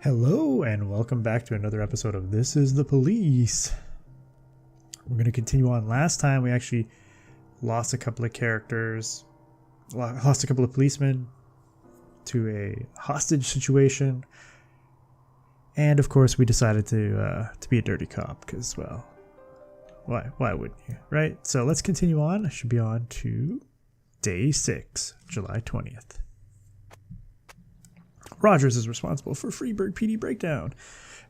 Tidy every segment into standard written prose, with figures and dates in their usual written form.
Hello and welcome back to another episode of This is the Police. We're going to continue on. Last time we actually lost a couple of characters, lost a couple of policemen to a hostage situation, and of course we decided to be a dirty cop because, well, why wouldn't you, right? So let's continue on. I should be on to day 6, July 20th. Rogers is responsible for Freeburg PD breakdown.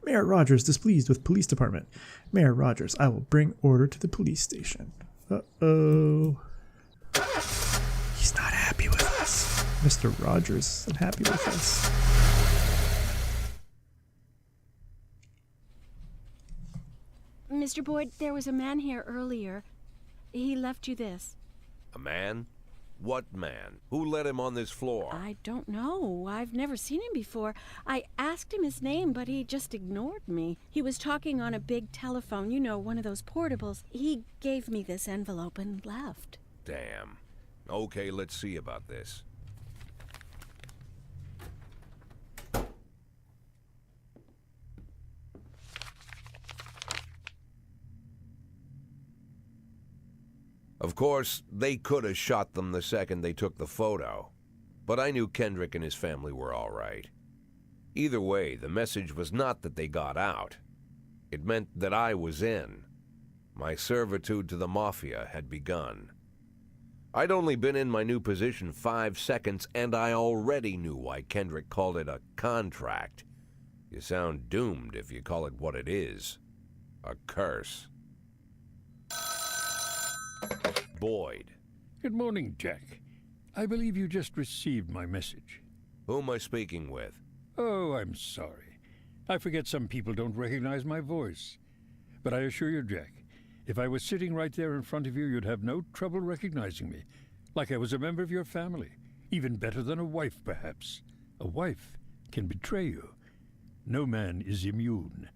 Mayor Rogers displeased with police department. Mayor Rogers, I will bring order to the police station. Uh-oh. He's not happy with us. Mr. Rogers isn't happy with us. Mr. Boyd, there was a man here earlier. He left you this. A man? What man? Who let him on this floor? I don't know. I've never seen him before. I asked him his name, but he just ignored me. He was talking on a big telephone, you know, one of those portables. He gave me this envelope and left. Damn. Okay, let's see about this. Of course, they could have shot them the second they took the photo, but I knew Kendrick and his family were all right. Either way, the message was not that they got out. It meant that I was in. My servitude to the mafia had begun. I'd only been in my new position 5 seconds, and I already knew why Kendrick called it a contract. You sound doomed if you call it what it is. A curse. Boyd. Good morning, Jack. I believe you just received my message. Who am I speaking with? Oh, I'm sorry. I forget some people don't recognize my voice. But I assure you, Jack, if I was sitting right there in front of you, you'd have no trouble recognizing me. Like I was a member of your family. Even better than a wife, perhaps. A wife can betray you. No man is immune.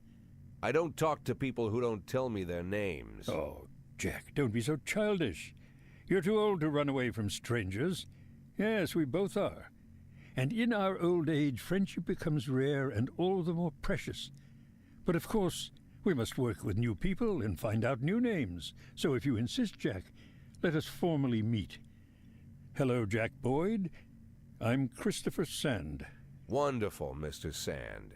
I don't talk to people who don't tell me their names. Oh, Jack, don't be so childish. You're too old to run away from strangers. Yes, we both are. And in our old age, friendship becomes rare and all the more precious. But of course, we must work with new people and find out new names. So if you insist, Jack, let us formally meet. Hello, Jack Boyd. I'm Christopher Sand. Wonderful, Mr. Sand.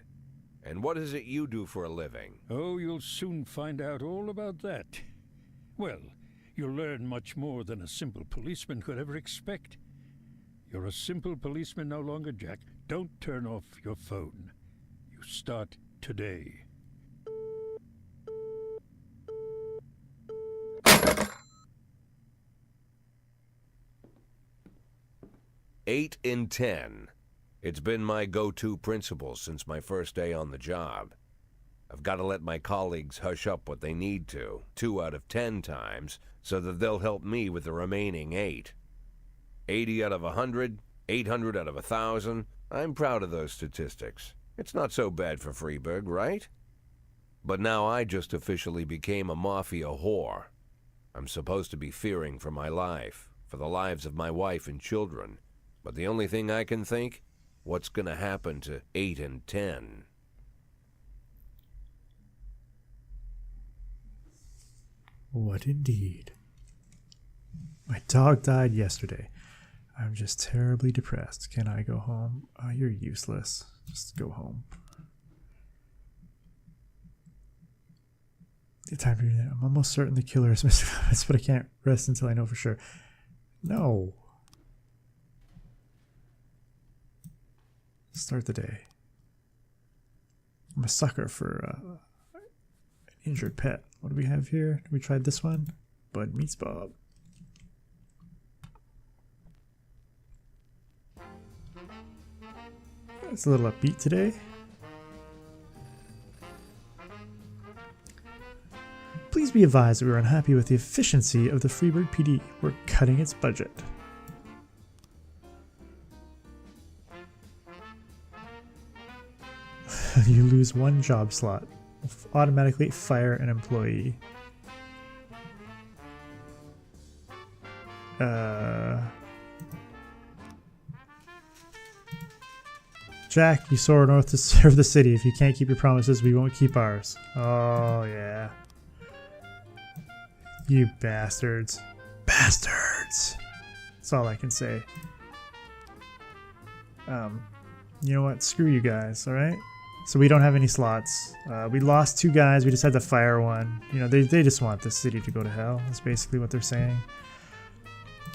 And what is it you do for a living? Oh, you'll soon find out all about that. Well, you'll learn much more than a simple policeman could ever expect. You're a simple policeman no longer, Jack. Don't turn off your phone. You start today. Eight in 10. It's been my go-to principle since my first day on the job. I've got to let my colleagues hush up what they need to, 2 out of 10 times, so that they'll help me with the remaining 8. 80 out of 100, 800 out of 1,000. I'm proud of those statistics. It's not so bad for Freeburg, right? But now I just officially became a mafia whore. I'm supposed to be fearing for my life, for the lives of my wife and children. But the only thing I can think, what's going to happen to 8 and 10? What indeed. My dog died yesterday. I'm just terribly depressed. Can I go home? Oh, you're useless. Just go home. The time to do that. I'm almost certain the killer is Mr. Thomas, but I can't rest until I know for sure. No. Start the day. I'm a sucker for an injured pet. What do we have here? We tried this one. Bud meets Bob. It's a little upbeat today. Please be advised that we are unhappy with the efficiency of the Freeburg PD. We're cutting its budget. You lose 1 job slot. Automatically fire an employee. Jack, you soar north to serve the city. If you can't keep your promises, we won't keep ours. Oh, yeah. You bastards. Bastards! That's all I can say. You know what? Screw you guys, alright? So we don't have any slots. We lost 2 guys. We just had to fire one. You know, they just want the city to go to hell. That's basically what they're saying.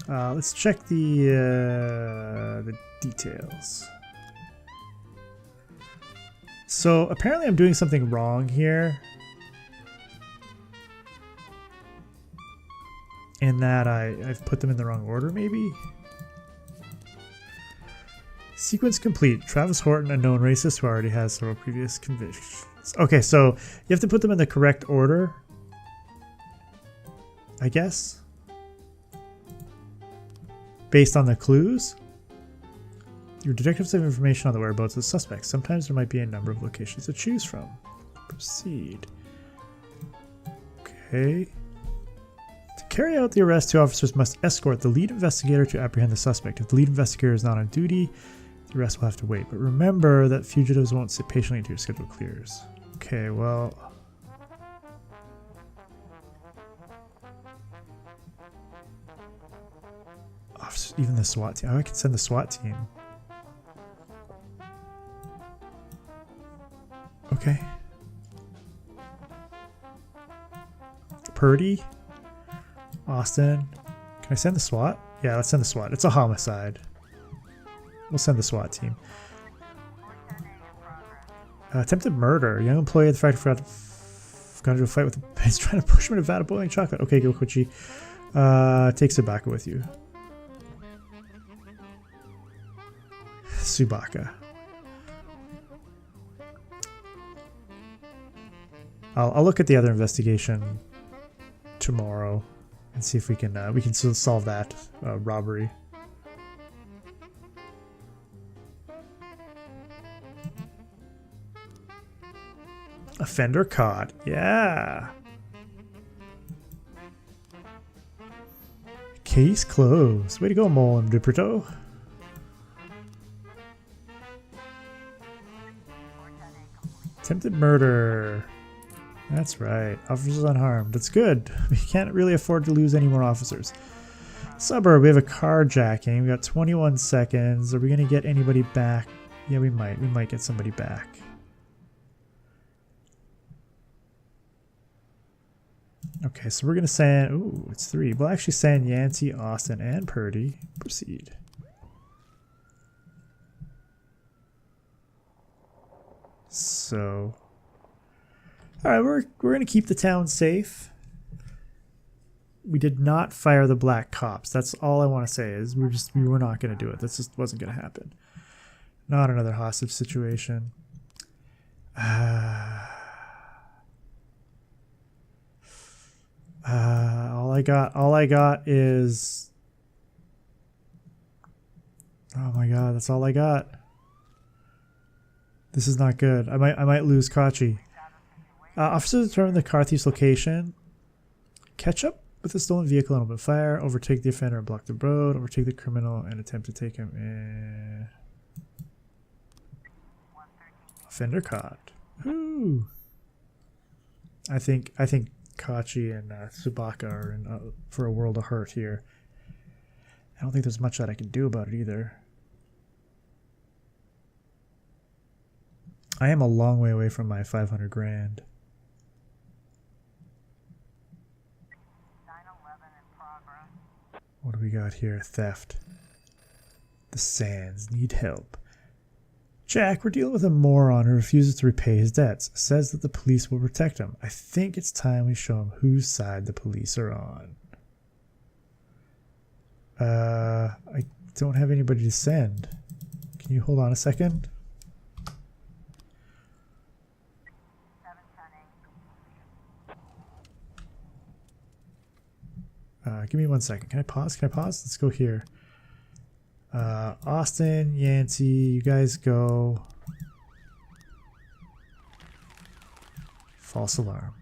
Let's check the details. So apparently I'm doing something wrong here. In that I've put them in the wrong order, maybe? Sequence complete. Travis Horton, a known racist who already has several previous convictions. Okay, so you have to put them in the correct order, I guess, based on the clues. Your detectives have information on the whereabouts of the suspects. Sometimes there might be a number of locations to choose from. Proceed. Okay. To carry out the arrest, 2 officers must escort the lead investigator to apprehend the suspect. If the lead investigator is not on duty, the rest will have to wait. But remember that fugitives won't sit patiently until your schedule clears. Okay, well... Officers, even the SWAT team. Oh, I can send the SWAT team. Okay. Purdy? Austin? Can I send the SWAT? Yeah, let's send the SWAT. It's a homicide. We'll send the SWAT team. Attempted murder. Young employee at the factory got into a fight with a... He's trying to push him in a vat of boiling chocolate. Okay, go Kuchi. Take Subaka with you. Subaka. I'll look at the other investigation tomorrow and see if we can still solve that robbery. Offender caught. Yeah. Case closed. Way to go, Mole and Duperto. Attempted murder. That's right. Officers unharmed. That's good. We can't really afford to lose any more officers. Suburb, we have a carjacking. We got 21 seconds. Are we going to get anybody back? Yeah, we might. We might get somebody back. Okay, so we're going to send... Ooh, it's 3. We'll actually send Yancey, Austin, and Purdy. Proceed. So... Alright, we're going to keep the town safe. We did not fire the black cops. That's all I want to say is we were not going to do it. This just wasn't going to happen. Not another hostage situation. All I got is... Oh my god, that's all I got. This is not good. I might lose Kachi. Officers determine the car thief's location. Catch up with the stolen vehicle and open fire. Overtake the offender and block the road. Overtake the criminal and attempt to take him in. Offender caught. Woo! I think Kachi and Subaka are in for a world of hurt here. I don't think there's much that I can do about it either. I am a long way away from my 500 grand. What do we got here? Theft. The Sands need help. Jack, we're dealing with a moron who refuses to repay his debts. Says that the police will protect him. I think it's time we show him whose side the police are on. I don't have anybody to send. Can you hold on a second? Give me 1 second. Can I pause? Can I pause? Let's go here. Austin, Yancey, you guys go. False alarm.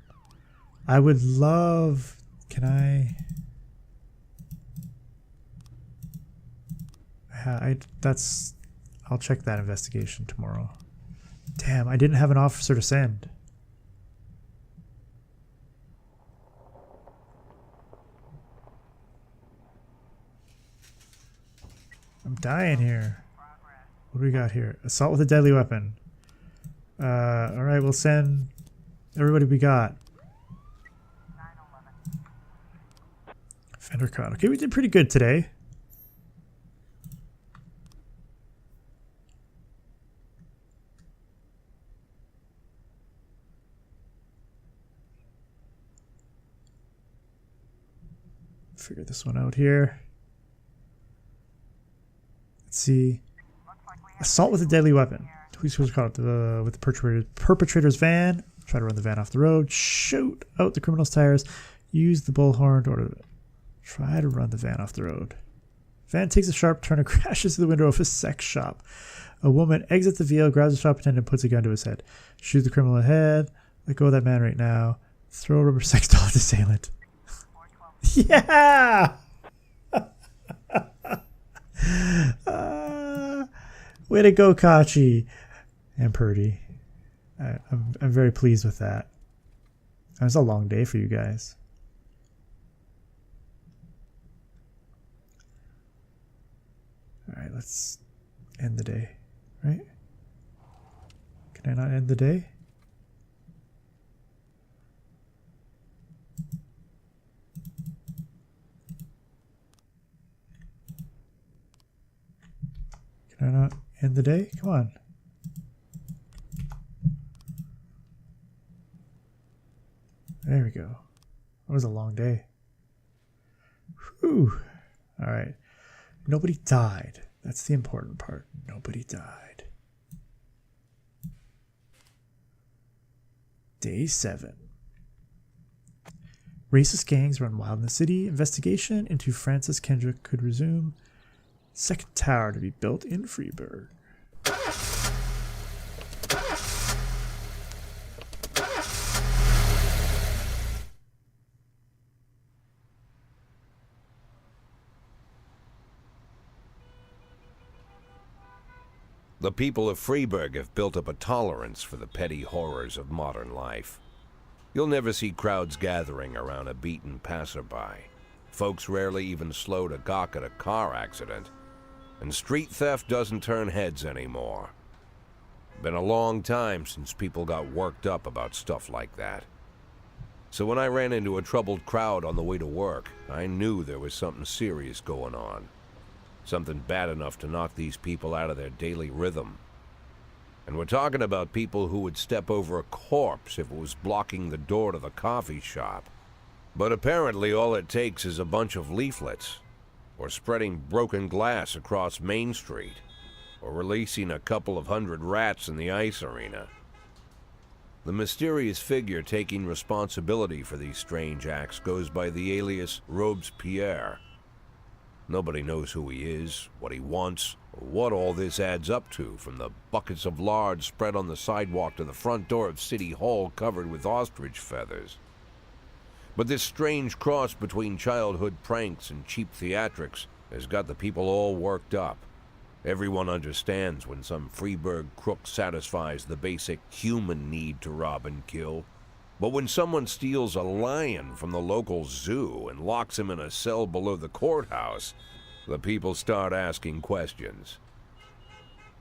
I would love... Can I... that's... I'll check that investigation tomorrow. Damn, I didn't have an officer to send. I'm dying here. What do we got here? Assault with a deadly weapon. Alright, we'll send everybody we got. Fender caught. Okay, we did pretty good today. Figure this one out here. Let's see. Assault with a deadly weapon. Who's caught with the perpetrator's van. Try to run the van off the road. Shoot out the criminal's tires. Use the bullhorn to order. Try to run the van off the road. Van takes a sharp turn and crashes through the window of a sex shop. A woman exits the vehicle, grabs the shop attendant, and puts a gun to his head. Shoot the criminal ahead. Let go of that man right now. Throw a rubber sex doll at the assailant. Yeah! Way to go, Kachi and Purdy. I'm very pleased with that. It was a long day for you guys. All right, let's end the day, right? Can I not end the day? Can I not end the day? Come on. There we go. That was a long day. Whew. All right. Nobody died. That's the important part. Nobody died. Day 7. Racist gangs run wild in the city. Investigation into Francis Kendrick could resume. Second tower to be built in Freeburg. The people of Freeburg have built up a tolerance for the petty horrors of modern life. You'll never see crowds gathering around a beaten passerby. Folks rarely even slow to gawk at a car accident. And street theft doesn't turn heads anymore. Been a long time since people got worked up about stuff like that. So when I ran into a troubled crowd on the way to work, I knew there was something serious going on. Something bad enough to knock these people out of their daily rhythm. And we're talking about people who would step over a corpse if it was blocking the door to the coffee shop. But apparently all it takes is a bunch of leaflets, or spreading broken glass across Main Street, or releasing a couple of hundred rats in the ice arena. The mysterious figure taking responsibility for these strange acts goes by the alias Robespierre. Nobody knows who he is, what he wants, or what all this adds up to, from the buckets of lard spread on the sidewalk to the front door of City Hall covered with ostrich feathers. But this strange cross between childhood pranks and cheap theatrics has got the people all worked up. Everyone understands when some Freeburg crook satisfies the basic human need to rob and kill. But when someone steals a lion from the local zoo and locks him in a cell below the courthouse, the people start asking questions.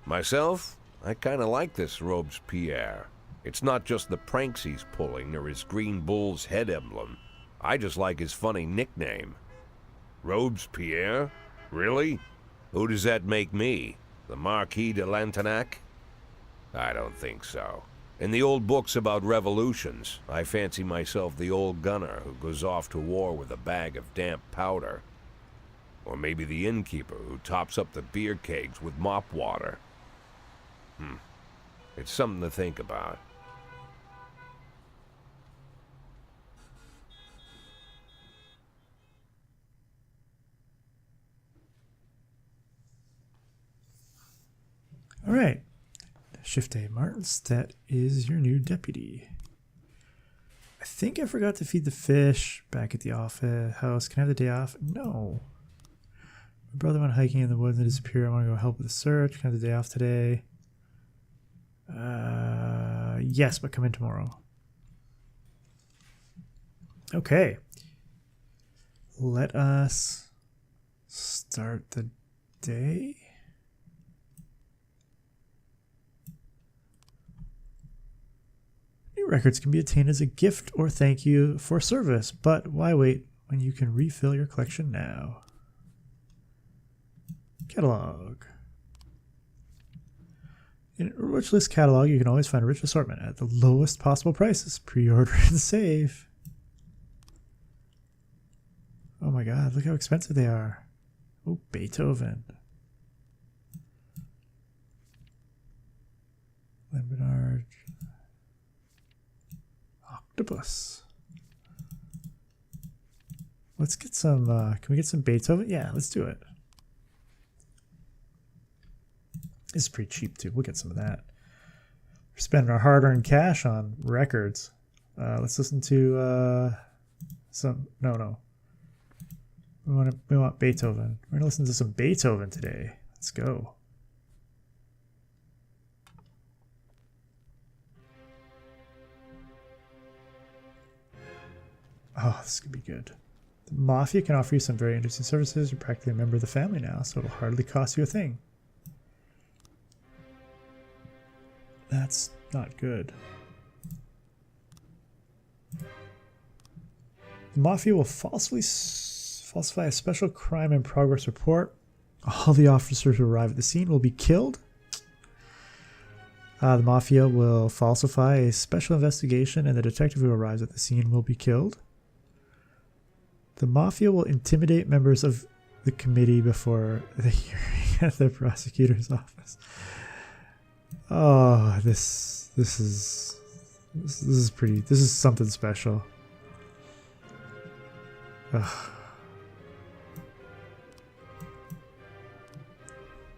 Myself, I kinda like this Robespierre. It's not just the pranks he's pulling or his green bull's head emblem. I just like his funny nickname. Robespierre? Really? Who does that make me? The Marquis de Lantenac? I don't think so. In the old books about revolutions, I fancy myself the old gunner who goes off to war with a bag of damp powder. Or maybe the innkeeper who tops up the beer kegs with mop water. It's something to think about. All right. Shift A. Martinstedt is your new deputy. I think I forgot to feed the fish back at the office house. Can I have the day off? No. My brother went hiking in the woods and disappeared. I want to go help with the search. Can I have the day off today? Yes, but come in tomorrow. Okay. Let us start the day. New records can be obtained as a gift or thank you for service, but why wait when you can refill your collection now? Catalog. In a rich list catalog, you can always find a rich assortment at the lowest possible prices. Pre-order and save. Oh my god, look how expensive they are. Oh, Beethoven. Lemonard. Octopus. Let's get some, can we get some Beethoven? Yeah, let's do it. This is pretty cheap too. We'll get some of that. We're spending our hard-earned cash on records. Let's listen to some. No. We want Beethoven. We're gonna listen to some Beethoven today. Let's go. Oh, this could be good. The Mafia can offer you some very interesting services. You're practically a member of the family now, so it'll hardly cost you a thing. That's not good. The Mafia will falsify a special crime in progress report. All the officers who arrive at the scene will be killed. The Mafia will falsify a special investigation, and the detective who arrives at the scene will be killed. The Mafia will intimidate members of the committee before the hearing at the prosecutor's office. Oh, this is something special. Ugh.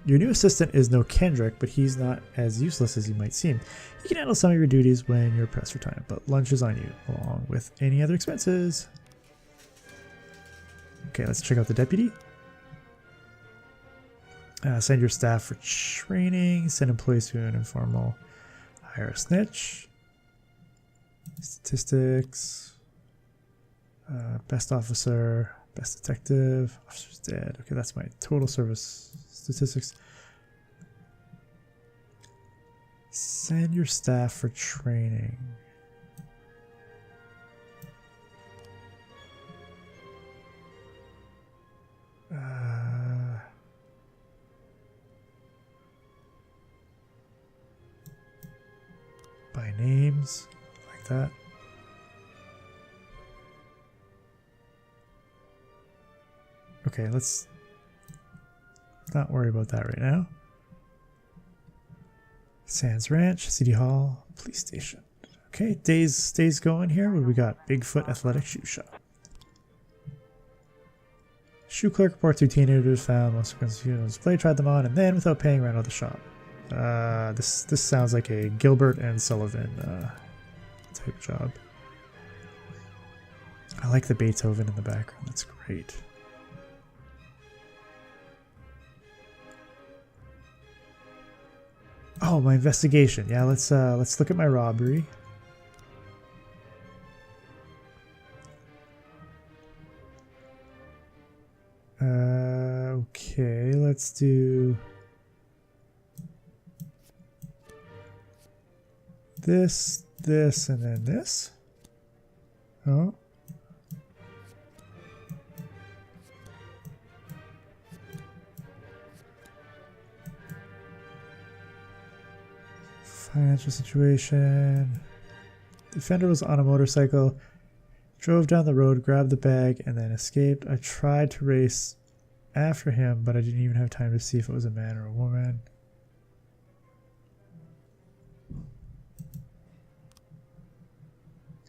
Your new assistant is no Kendrick, but he's not as useless as he might seem. He can handle some of your duties when you're pressed for time, but lunch is on you, along with any other expenses. Okay, let's check out the deputy. Send your staff for training. Send employees to an informal. Hire a snitch. Statistics. Best officer. Best detective. Officer's dead. Okay, that's my total service statistics. Send your staff for training. By names, like that. Okay, let's not worry about that right now. Sands Ranch, City Hall, Police Station. Okay, days going here. What do we got? Bigfoot Athletic Shoe Shop. Shoe clerk reports 2 teenagers found most of the display, tried them on, and then, without paying, ran out of the shop. This sounds like a Gilbert and Sullivan type job. I like the Beethoven in the background. That's great. Oh, my investigation. Yeah, let's look at my robbery. Okay, let's do this, and then this. Oh. Financial situation. The offender was on a motorcycle, drove down the road, grabbed the bag, and then escaped. I tried to race after him, but I didn't even have time to see if it was a man or a woman.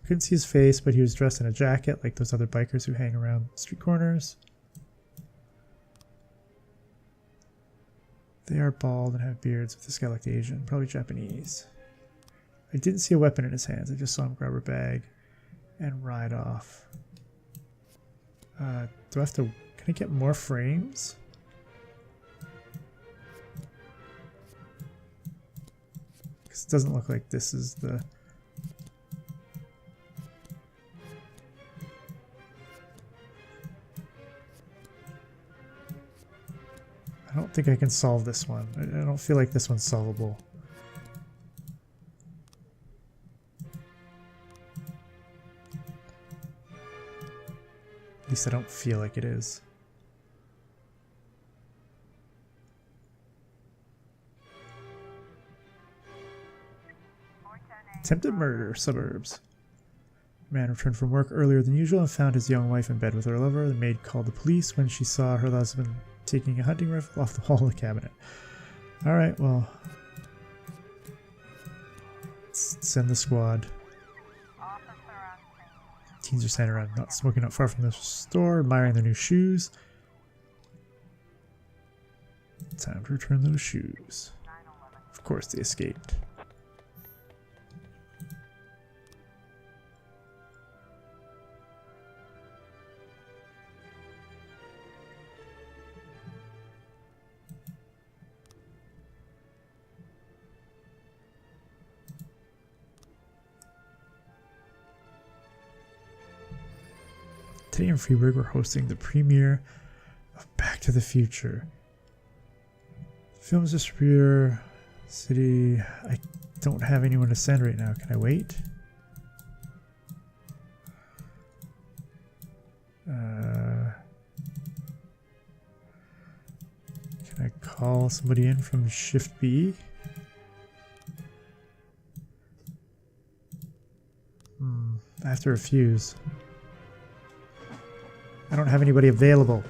Couldn't see his face, but he was dressed in a jacket like those other bikers who hang around street corners. They are bald and have beards, but this guy looked Asian, probably Japanese. I didn't see a weapon in his hands. I just saw him grab a bag and ride off. Do I have to... Can I get more frames? 'Cause it doesn't look like this is the... I don't think I can solve this one. I don't feel like this one's solvable. At least I don't feel like it is. Attempted murder, suburbs. Man returned from work earlier than usual and found his young wife in bed with her lover. The maid called the police when she saw her husband taking a hunting rifle off the wall of the cabinet. Alright, well. Let's send the squad. Teens are standing around not smoking not far from the store, admiring their new shoes. Time to return those shoes. Of course they escaped. Today in Freeburg, we're hosting the premiere of Back to the Future. Film's distributor, city. I don't have anyone to send right now. Can I wait? Can I call somebody in from Shift B? I have to refuse. I don't have anybody available.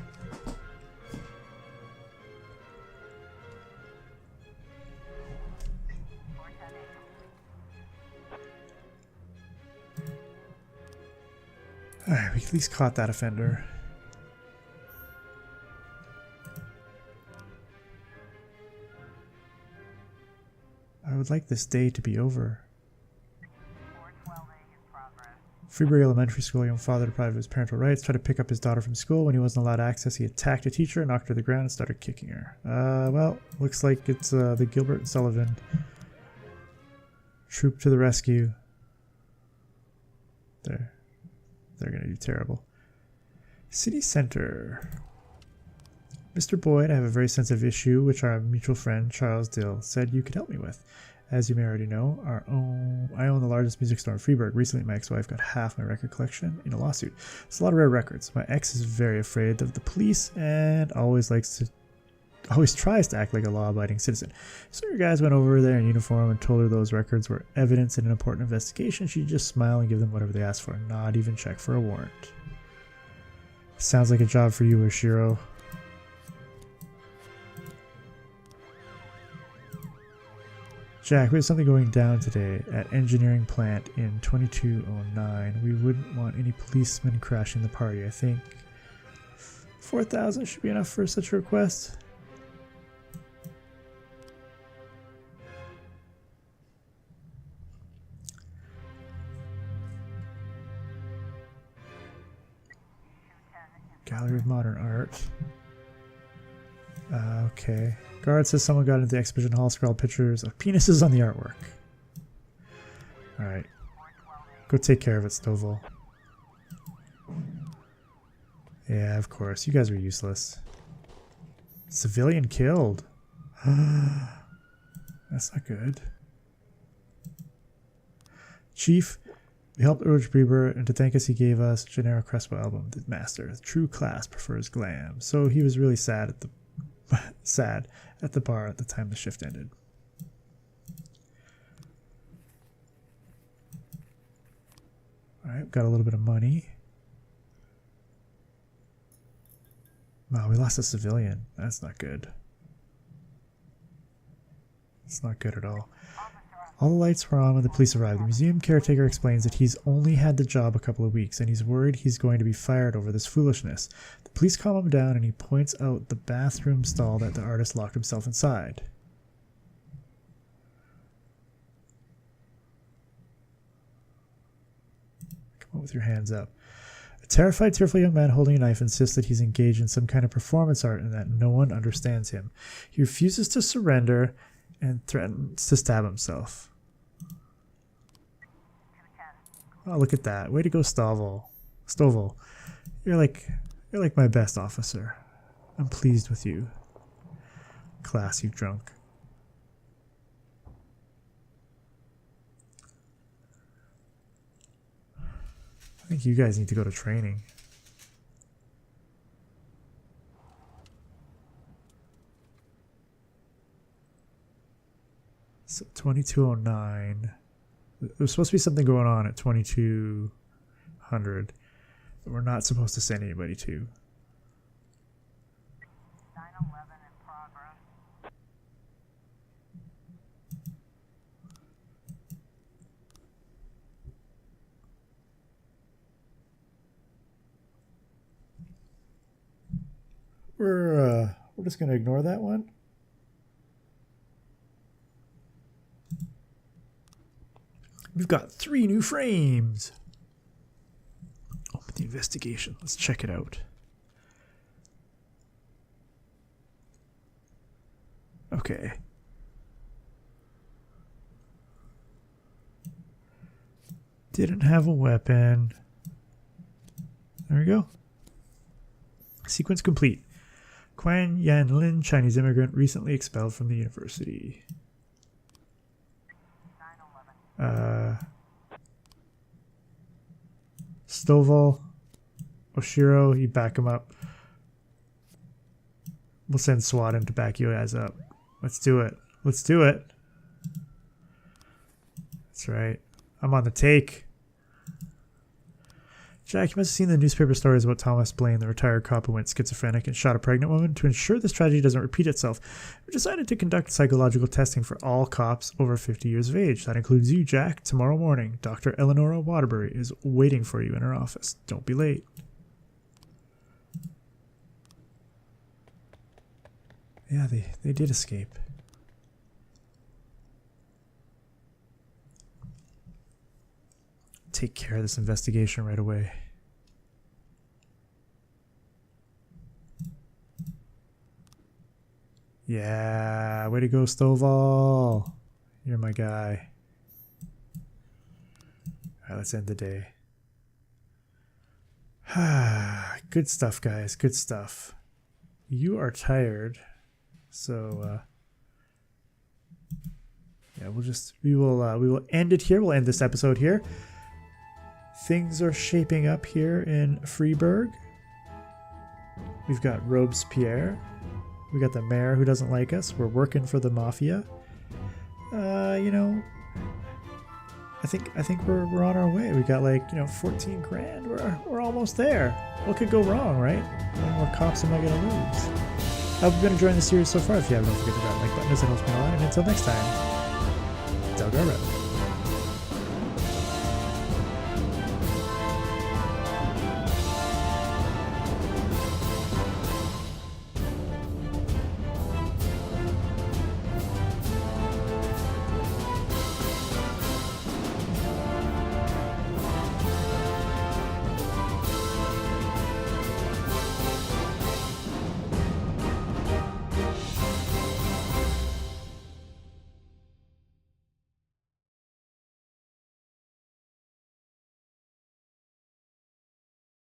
Alright, we at least caught that offender. I would like this day to be over. Freeburg Elementary School, young father deprived of his parental rights, tried to pick up his daughter from school. When he wasn't allowed access, he attacked a teacher, knocked her to the ground, and started kicking her. Well, looks like it's the Gilbert and Sullivan troop to the rescue. They're gonna do terrible. City Center. Mr. Boyd, I have a very sensitive issue which our mutual friend Charles Dill said you could help me with. As you may already know, I own the largest music store in Freeburg. Recently, my ex-wife got half my record collection in a lawsuit. It's a lot of rare records. My ex is very afraid of the police and always tries to act like a law-abiding citizen. So your guys went over there in uniform and told her those records were evidence in an important investigation. She'd just smile and give them whatever they asked for, not even check for a warrant. Sounds like a job for you, Oshiro. Jack, we have something going down today at engineering plant in 2209. We wouldn't want any policemen crashing the party. I think 4,000 should be enough for such a request. Gallery of Modern Art. Okay. Guard says someone got into the exhibition hall, scrawled pictures of penises on the artwork. Alright. Go take care of it, Stovall. Yeah, of course. You guys are useless. Civilian killed. That's not good. Chief, we helped urge Bieber, and to thank us he gave us Gennaro Crespo album, The Master. True class prefers glam. So he was really sad at the bar at the time the shift ended. Alright, got a little bit of money. Wow, we lost a civilian. That's not good. It's not good at all. All the lights were on when the police arrived. The museum caretaker explains that he's only had the job a couple of weeks and he's worried he's going to be fired over this foolishness. The police calm him down and he points out the bathroom stall that the artist locked himself inside. Come on with your hands up. A terrified, tearful young man holding a knife insists that he's engaged in some kind of performance art and that no one understands him. He refuses to surrender and threatens to stab himself. Oh, look at that. Way to go, Stovall. You're like my best officer. I'm pleased with you. Class, you drunk. I think you guys need to go to training. So 2209. There's supposed to be something going on at 2200 that we're not supposed to send anybody to. 911 in progress. We're just gonna ignore that one. We've got 3 new frames. Open the investigation. Let's check it out. Okay. Didn't have a weapon. There we go. Sequence complete. Quan Yan Lin, Chinese immigrant, recently expelled from the university. Stovall, Oshiro, you back him up. We'll send SWAT in to back you guys up. Let's do it. Let's do it. That's right. I'm on the take. Jack, you must have seen the newspaper stories about Thomas Blaine, the retired cop who went schizophrenic and shot a pregnant woman. To ensure this tragedy doesn't repeat itself, we decided to conduct psychological testing for all cops over 50 years of age. That includes you, Jack. Tomorrow morning, Dr. Eleonora Waterbury is waiting for you in her office. Don't be late. Yeah, they did escape. Take care of this investigation right away. Yeah, way to go, Stovall. You're my guy. All right, let's end the day. Good stuff, guys. Good stuff. You are tired, so yeah, we will end it here. We'll end this episode here. Things are shaping up here in Freeburg. We've got Robespierre. We got the mayor who doesn't like us. We're working for the mafia. You know, I think we're on our way. We got 14 grand. We're almost there. What could go wrong, right? How many more cops am I gonna lose? I hope you've been enjoying the series so far. If you have, don't forget to hit that like button as it helps me a lot. And until next time, Delgar.